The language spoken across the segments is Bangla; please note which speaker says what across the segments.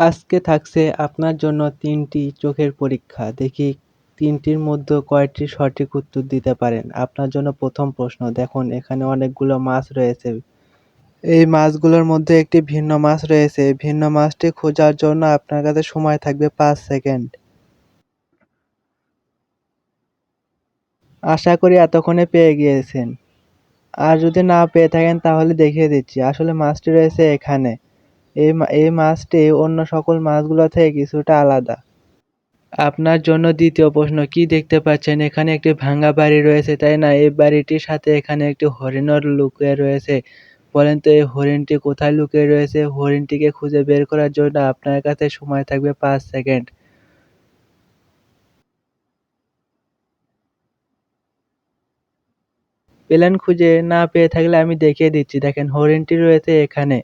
Speaker 1: আজকে থাকছে আপনার জন্য ৩টি চোখের পরীক্ষা। দেখি ৩টির মধ্যে কয়টি সঠিক উত্তর দিতে পারেন। আপনার জন্য ১ম প্রশ্ন। দেখুন এখানে অনেকগুলো মাছ রয়েছে। এই মাছগুলোর মধ্যে একটি ভিন্ন মাছ রয়েছে। এই ভিন্ন মাছটি খোঁজার জন্য আপনার কাছে সময় থাকবে ৫ সেকেন্ড। আশা করি এতক্ষণে পেয়ে গিয়েছেন। আর যদি না পেয়ে থাকেন তাহলে দেখিয়ে দিচ্ছি। আসলে মাছটি রয়েছে এখানে। এই মাছটি অন্য সকল মাছগুলো থেকে কিছুটা আলাদা। আপনার জন্য ২য় প্রশ্ন। কি দেখতে পাচ্ছেন? এখানে একটি ভাঙা বাড়ি রয়েছে, তাই না? এই বাড়িটির সাথে এখানে একটি হরিণও লুকিয়ে রয়েছে। বলেন তো এই হরিণটি কোথায় লুকিয়ে রয়েছে? হরিণটিকে খুঁজে বের করার জন্য আপনার কাছে সময় থাকবে ৫ সেকেন্ড। পেলেন খুঁজে? না পেয়ে থাকলে আমি দেখিয়ে দিচ্ছি। দেখেন হরিণটি রয়েছে এখানে,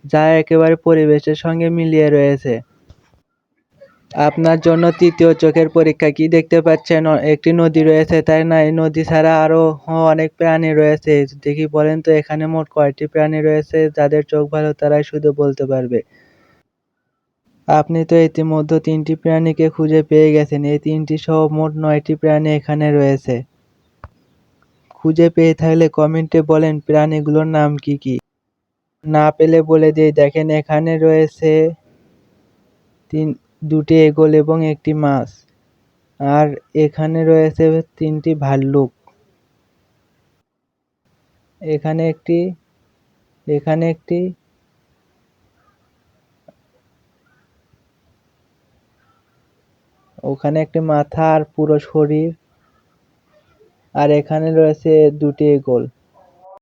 Speaker 1: যা একেবারে পরিবেশের সঙ্গে মিলিয়ে রয়েছে। আপনার জন্য ৩য় চোখের পরীক্ষা। কি দেখতে পাচ্ছেন? একটি নদী রয়েছে, তাই না? এই নদী ছাড়া আরো অনেক প্রাণী রয়েছে। দেখি বলেন তো এখানে মোট কয়টি প্রাণী রয়েছে? যাদের চোখ ভালো তারাই শুধু বলতে পারবে। আপনি তো ইতিমধ্যে ৩টি প্রাণীকে খুঁজে পেয়ে গেছেন। এই ৩টি সহ মোট ৯টি প্রাণী এখানে রয়েছে। খুঁজে পেয়ে থাকলে কমেন্টে বলেন প্রাণীগুলোর নাম কি কি। না পেলে বলে দিই, দেখেন এখানে রয়েছে ২টি ঈগল এবং একটি মাছ। আর এখানে রয়েছে ৩টি ভাল্লুক। এখানে একটি, এখানে একটি, ওখানে একটি মাথা আর পুরো শরীর। আর এখানে রয়েছে ২টি ঈগল।